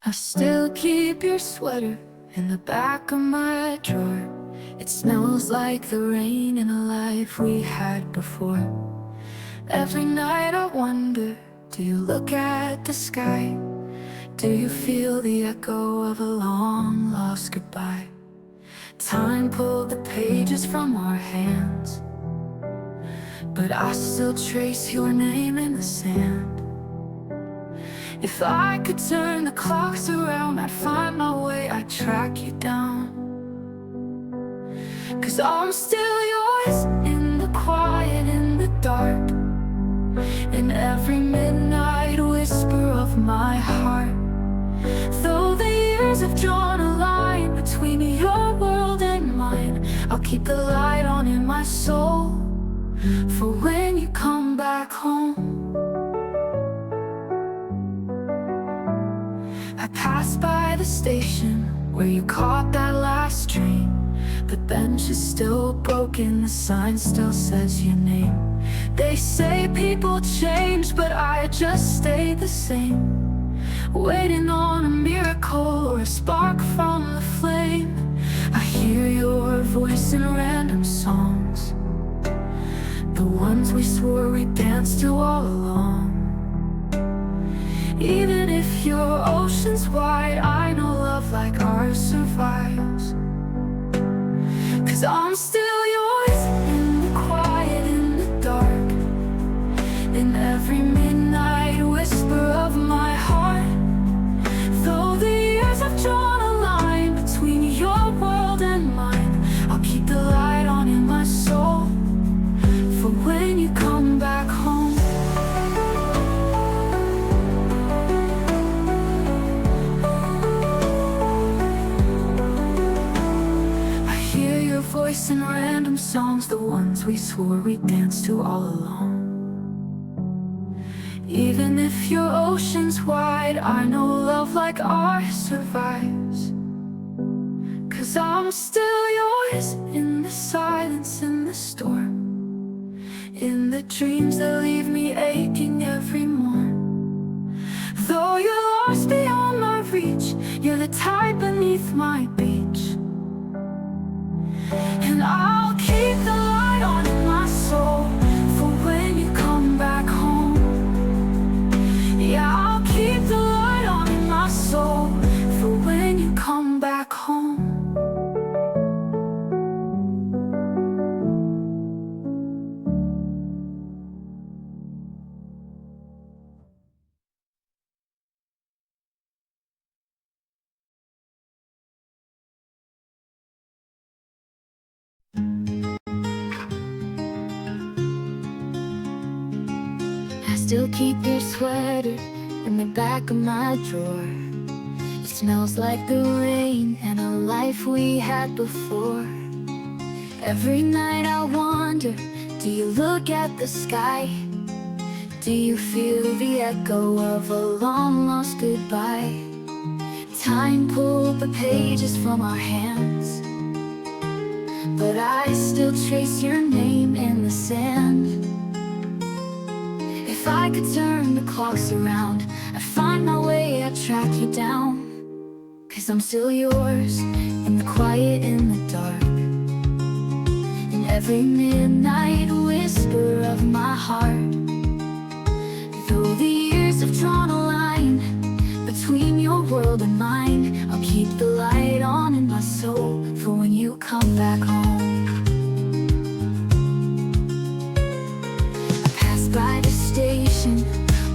I still keep your sweater in the back of my drawer. It smells like the rain in a life we had before. Every night I wonder, do you look at the sky? Do you feel the echo of a long lost goodbye? Time pulled the pages from our hands, but I still trace your name in the sand. If I could turn the clocks around, I'd find my way, I'd track you down. 'Cause I'm still yours, in the quiet, in the dark, in every midnight whisper of my heart. Though the years have drawn a line between your world and mine, I'll keep the light on in my soul for when you come back home. I passed by the station where you caught that last train. The bench is still broken, the sign still says your name. They say people change, but I just stay the same, waiting on a miracle or a spark from the flame. I hear your voice in random songs, the ones we swore we'd dance to all along. Even if your ocean's wide, I know love like ours survives. 'Cause I'm still yours, in the quiet, in the dark, in every midnight whisper of my heart. Though the years have drawn a line between your world and mine, I'll keep the light on in my soul for when you come back home. Voice in random songs, the ones we swore we'd dance to all along. Even if your ocean's wide, I know love like ours survives. 'Cause I'm still yours, in the silence, in the storm, in the dreams that leave me aching every morn. Though you're lost beyond my reach, you're the tide beneath my beach. And I'll keep the light on in my soul for when you come back home. Yeah, I'll keep the light on in my soul for when you come back home. Still keep your sweater in the back of my drawer. It smells like the rain and a life we had before. Every night I wonder, do you look at the sky? Do you feel the echo of a long lost goodbye? Time pulled the pages from our hands, but I still trace your name in the sand. If I could turn the clocks around, I'd find my way, I'd track you down. 'Cause I'm still yours, in the quiet, in the dark, in every midnight whisper of my heart. Though the years have drawn a line between your world and mine, I'll keep the light on in my soul for when you come back home. By the station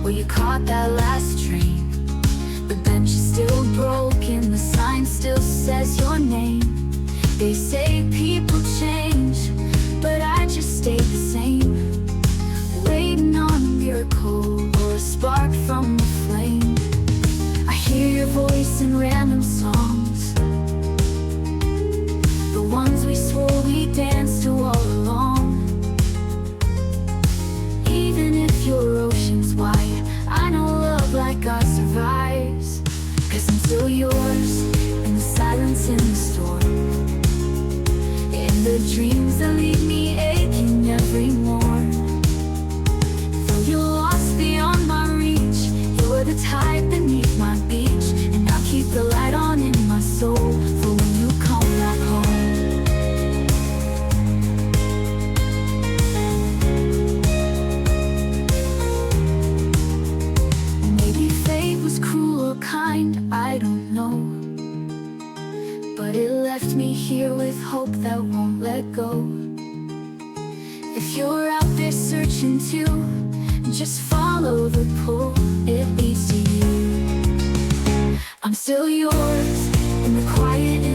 where you caught that last train, the bench is still broken, the sign still says your name. They say people change, but I just stay the same, waiting on a miracle or a spark from the flame. I hear your voice in random songs, the ones we swore we'd dance to all along. Even if your ocean's wide, I know love like ours survives. 'Cause I'm still yours, in the silence, in the storm, in the dreams that leave me aching every morn. Though you're lost beyond my reach, you're the tide beneath my beach. And I hope that won't let go. If you're out there searching too, just follow the pull, it leads to you. I'm still yours in the quiet